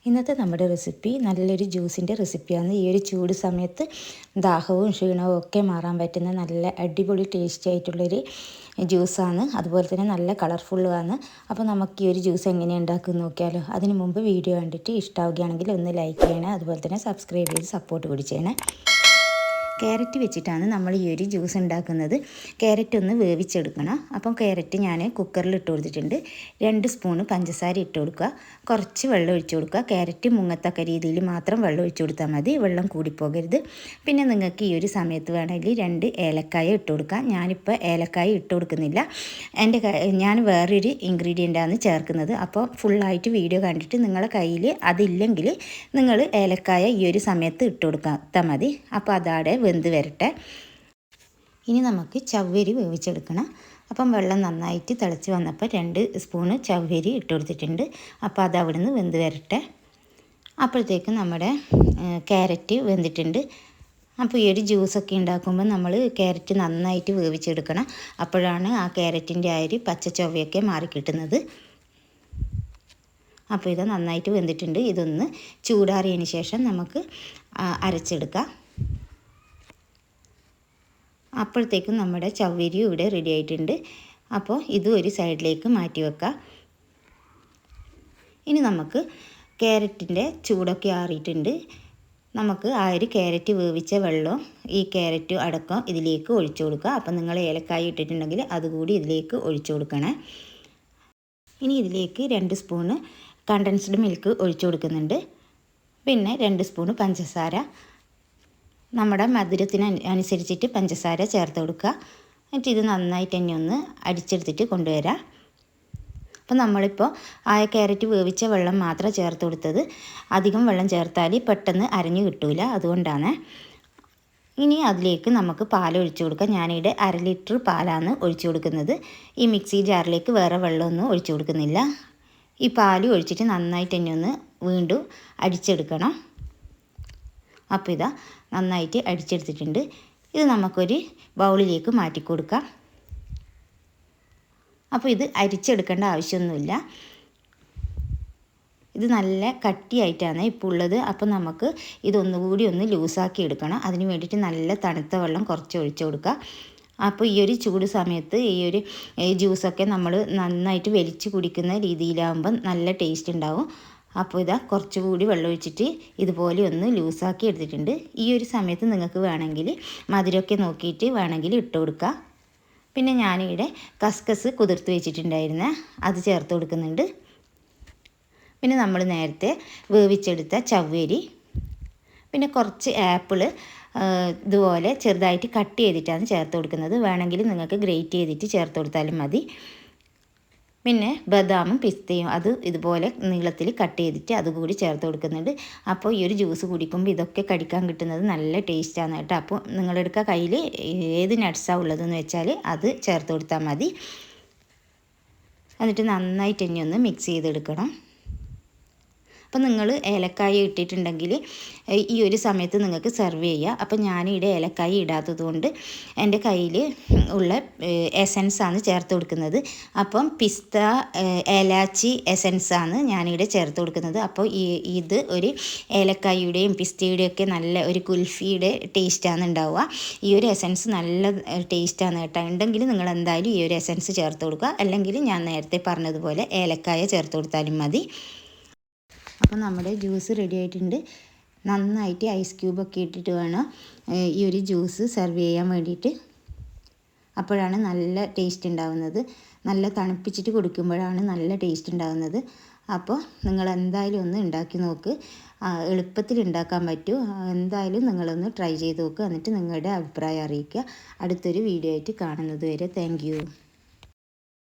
ഇന്നത്തെ നമ്മുടെ റെസിപ്പി നല്ലൊരു ജ്യൂസിൻ്റെ റെസിപ്പിയാണ്. ഈ ഒരു ചൂട് സമയത്ത് ദാഹവും ക്ഷീണവും ഒക്കെ മാറാൻ പറ്റുന്ന നല്ല അടിപൊളി ടേസ്റ്റി ആയിട്ടുള്ളൊരു ജ്യൂസാണ്. അതുപോലെ തന്നെ നല്ല കളർഫുള്ളുമാണ്. അപ്പോൾ നമുക്ക് ഈ ഒരു ജ്യൂസ് എങ്ങനെ ഉണ്ടാക്കും നോക്കിയാലോ. അതിന് മുമ്പ് വീഡിയോ കണ്ടിട്ട് ഇഷ്ടമാവുകയാണെങ്കിൽ ഒന്ന് ലൈക്ക് ചെയ്യണേ. അതുപോലെ തന്നെ സബ്സ്ക്രൈബ് ചെയ്ത് സപ്പോർട്ട് കൂടി ചെയ്യണേ. ക്യാരറ്റ് വെച്ചിട്ടാണ് നമ്മൾ ഈ ഒരു ജ്യൂസ് ഉണ്ടാക്കുന്നത്. ക്യാരറ്റ് ഒന്ന് വേവിച്ചെടുക്കണം. അപ്പം ക്യാരറ്റ് ഞാൻ കുക്കറിൽ ഇട്ട് കൊടുത്തിട്ടുണ്ട്. 2 സ്പൂണ് പഞ്ചസാര ഇട്ട് കൊടുക്കുക. കുറച്ച് വെള്ളം ഒഴിച്ച് കൊടുക്കുക. ക്യാരറ്റ് മുങ്ങത്തക്ക രീതിയിൽ മാത്രം വെള്ളം ഒഴിച്ച് കൊടുത്താൽ മതി. വെള്ളം കൂടിപ്പോകരുത്. പിന്നെ നിങ്ങൾക്ക് ഈ ഒരു സമയത്ത് വേണമെങ്കിൽ 2 ഏലക്കായ ഇട്ട് കൊടുക്കാം. ഞാനിപ്പോൾ ഏലക്കായ ഇട്ട് കൊടുക്കുന്നില്ല. ഞാൻ വേറൊരു ഇൻഗ്രീഡിയൻ്റാണ് ചേർക്കുന്നത്. അപ്പോൾ ഫുള്ളായിട്ട് വീഡിയോ കണ്ടിട്ട് നിങ്ങളുടെ കയ്യിൽ അതില്ലെങ്കിൽ നിങ്ങൾ ഏലക്കായ ഈ ഒരു സമയത്ത് ഇട്ട് കൊടുത്താൽ മതി. അപ്പോൾ അതാടെ വെന്ത് വരട്ടെ. ഇനി നമുക്ക് ചവ്വരി വേവിച്ചെടുക്കണം. അപ്പം വെള്ളം നന്നായിട്ട് തിളച്ച് വന്നപ്പോൾ 2 സ്പൂണ് ചവ്വരി ഇട്ട് കൊടുത്തിട്ടുണ്ട്. അപ്പോൾ അത് അവിടെ നിന്ന് വെന്ത് വരട്ടെ. അപ്പോഴത്തേക്കും നമ്മുടെ ക്യാരറ്റ് വെന്തിട്ടുണ്ട്. അപ്പോൾ ഈ ഒരു ജ്യൂസൊക്കെ ഉണ്ടാക്കുമ്പോൾ നമ്മൾ ക്യാരറ്റ് നന്നായിട്ട് വേവിച്ചെടുക്കണം. അപ്പോഴാണ് ആ ക്യാരറ്റിൻ്റെ ആ ഒരു പച്ച ചൊവ്വയൊക്കെ മാറിക്കിട്ടുന്നത്. അപ്പോൾ ഇത് നന്നായിട്ട് വെന്തിട്ടുണ്ട്. ഇതൊന്ന് ചൂടാറിയതിന് ശേഷം നമുക്ക് അരച്ചെടുക്കാം. അപ്പോഴത്തേക്കും നമ്മുടെ ചവ്വരി ഇവിടെ റെഡി ആയിട്ടുണ്ട്. അപ്പോൾ ഇത് ഒരു സൈഡിലേക്ക് മാറ്റി വെക്കാം. ഇനി നമുക്ക് ക്യാരറ്റിൻ്റെ ചൂടൊക്കെ ആറിയിട്ടുണ്ട്. നമുക്ക് ആ ഒരു ക്യാരറ്റ് വേവിച്ച വെള്ളം ഈ ക്യാരറ്റ് അടക്കം ഇതിലേക്ക് ഒഴിച്ചു കൊടുക്കുക. അപ്പോൾ നിങ്ങൾ ഏലക്കായ ഇട്ടിട്ടുണ്ടെങ്കിൽ അതുകൂടി ഇതിലേക്ക് ഒഴിച്ചു കൊടുക്കണേ. ഇനി ഇതിലേക്ക് 2 സ്പൂണ് കണ്ടൻസ്ഡ് മിൽക്ക് ഒഴിച്ചു കൊടുക്കുന്നുണ്ട്. പിന്നെ 2 സ്പൂണ് പഞ്ചസാര. നമ്മുടെ മധുരത്തിന് അനുസരിച്ചിട്ട് പഞ്ചസാര ചേർത്ത് കൊടുക്കുക. എന്നിട്ട് ഇത് നന്നായിട്ട് തന്നെ ഒന്ന് അടിച്ചെടുത്തിട്ട് കൊണ്ടുവരാം. അപ്പോൾ നമ്മളിപ്പോൾ ആ ക്യാരറ്റ് വേവിച്ച വെള്ളം മാത്രം ചേർത്ത് കൊടുത്തത്. അധികം വെള്ളം ചേർത്താൽ പെട്ടെന്ന് അരഞ്ഞു കിട്ടൂല, അതുകൊണ്ടാണ്. ഇനി അതിലേക്ക് നമുക്ക് പാൽ ഒഴിച്ചു കൊടുക്കാം. ഞാനിവിടെ 1/2 ലിറ്റർ പാലാണ് ഒഴിച്ചു കൊടുക്കുന്നത്. ഈ മിക്സി ജാറിലേക്ക് വേറെ വെള്ളമൊന്നും ഒഴിച്ചു കൊടുക്കുന്നില്ല. ഈ പാൽ ഒഴിച്ചിട്ട് നന്നായിട്ട് തന്നെ ഒന്ന് വീണ്ടും അടിച്ചെടുക്കണം. അപ്പോൾ ഇതാ നന്നായിട്ട് അടിച്ചെടുത്തിട്ടുണ്ട്. ഇത് നമുക്കൊരു ബൗളിലേക്ക് മാറ്റി കൊടുക്കാം. അപ്പോൾ ഇത് അരിച്ചെടുക്കേണ്ട ആവശ്യമൊന്നുമില്ല. ഇത് നല്ല കട്ടിയായിട്ടാണ് ഇപ്പോൾ ഉള്ളത്. അപ്പോൾ നമുക്ക് ഇതൊന്നുകൂടി ഒന്ന് ലൂസാക്കി എടുക്കണം. അതിന് വേണ്ടിയിട്ട് നല്ല തണുത്ത വെള്ളം കുറച്ച് ഒഴിച്ചു കൊടുക്കുക. അപ്പോൾ ഈ ഒരു ചൂട് സമയത്ത് ഈ ഒരു ജ്യൂസൊക്കെ നമ്മൾ നന്നായിട്ട് വലിച്ച് കുടിക്കുന്ന രീതിയിലാകുമ്പം നല്ല ടേസ്റ്റ് ഉണ്ടാവും. അപ്പോൾ ഇതാ കുറച്ചുകൂടി വെള്ളം ഒഴിച്ചിട്ട് ഇതുപോലെ ഒന്ന് ലൂസാക്കി എടുത്തിട്ടുണ്ട്. ഈ ഒരു സമയത്ത് നിങ്ങൾക്ക് വേണമെങ്കിൽ മധുരമൊക്കെ നോക്കിയിട്ട് വേണമെങ്കിൽ ഇട്ട് കൊടുക്കുക. പിന്നെ ഞാനിവിടെ കസ്കസ് കുതിർത്ത് വെച്ചിട്ടുണ്ടായിരുന്നേ, അത് ചേർത്ത് കൊടുക്കുന്നുണ്ട്. പിന്നെ നമ്മൾ നേരത്തെ വേവിച്ചെടുത്ത ചവ്വരി, പിന്നെ കുറച്ച് ആപ്പിള് ഇതുപോലെ ചെറുതായിട്ട് കട്ട് ചെയ്തിട്ടാണ് ചേർത്ത് കൊടുക്കുന്നത്. വേണമെങ്കിൽ നിങ്ങൾക്ക് ഗ്രേറ്റ് ചെയ്തിട്ട് ചേർത്ത് കൊടുത്താലും മതി. പിന്നെ ബദാമും പിസ്തയും അത് ഇതുപോലെ നീളത്തിൽ കട്ട് ചെയ്തിട്ട് അതുകൂടി ചേർത്ത് കൊടുക്കുന്നുണ്ട്. അപ്പോൾ ഈ ഒരു ജ്യൂസ് കുടിക്കുമ്പോൾ ഇതൊക്കെ കടിക്കാൻ കിട്ടുന്നത് നല്ല ടേസ്റ്റാണ് കേട്ടോ. അപ്പോൾ നിങ്ങളെടുക്കുക കയ്യിൽ ഏത് നട്ട്സാണ് ഉള്ളതെന്ന് വെച്ചാൽ അത് ചേർത്ത് കൊടുത്താൽ മതി. എന്നിട്ട് നന്നായിട്ട് തന്നെ ഒന്ന് മിക്സ് ചെയ്തെടുക്കണം. അപ്പോൾ നിങ്ങൾ ഏലക്കായ ഇട്ടിട്ടുണ്ടെങ്കിൽ ഈ ഒരു സമയത്ത് നിങ്ങൾക്ക് സെർവ് ചെയ്യുക. അപ്പോൾ ഞാനിവിടെ ഏലക്കായ ഇടാത്തത് കൊണ്ട് എൻ്റെ കയ്യിൽ ഉള്ള എസൻസാണ് ചേർത്ത് കൊടുക്കുന്നത്. അപ്പം പിസ്ത ഏലാച്ചി എസൻസാണ് ഞാനിവിടെ ചേർത്ത് കൊടുക്കുന്നത്. അപ്പോൾ ഇത് ഒരു ഏലക്കായയുടെയും പിസ്തയുടെയും ഒക്കെ നല്ല ഒരു കുൽഫിയുടെ ടേസ്റ്റാണ് ഉണ്ടാവുക. ഈ ഒരു എസൻസ് നല്ല ടേസ്റ്റാണ് കേട്ടോ. ഉണ്ടെങ്കിൽ നിങ്ങൾ എന്തായാലും ഈ ഒരു എസൻസ് ചേർത്ത് കൊടുക്കുക. അല്ലെങ്കിൽ ഞാൻ നേരത്തെ പറഞ്ഞതുപോലെ ഏലക്കായ ചേർത്ത് കൊടുത്താലും മതി. അപ്പോൾ നമ്മുടെ ജ്യൂസ് റെഡി ആയിട്ടുണ്ട്. നന്നായിട്ട് ഐസ് ക്യൂബൊക്കെ ഇട്ടിട്ട് വേണം ഈ ഒരു ജ്യൂസ് സെർവ് ചെയ്യാൻ വേണ്ടിയിട്ട്. അപ്പോഴാണ് നല്ല ടേസ്റ്റ് ഉണ്ടാകുന്നത്. നല്ല തണുപ്പിച്ചിട്ട് കുടിക്കുമ്പോഴാണ് നല്ല ടേസ്റ്റ് ഉണ്ടാകുന്നത്. അപ്പോൾ നിങ്ങൾ എന്തായാലും ഒന്ന് ഉണ്ടാക്കി നോക്ക്. എളുപ്പത്തിൽ ഉണ്ടാക്കാൻ പറ്റും. എന്തായാലും നിങ്ങളൊന്ന് ട്രൈ ചെയ്ത് നോക്കുക. എന്നിട്ട് നിങ്ങളുടെ അഭിപ്രായം അറിയിക്കുക. അടുത്തൊരു വീഡിയോ ആയിട്ട് കാണുന്നത് വരെ താങ്ക് യു.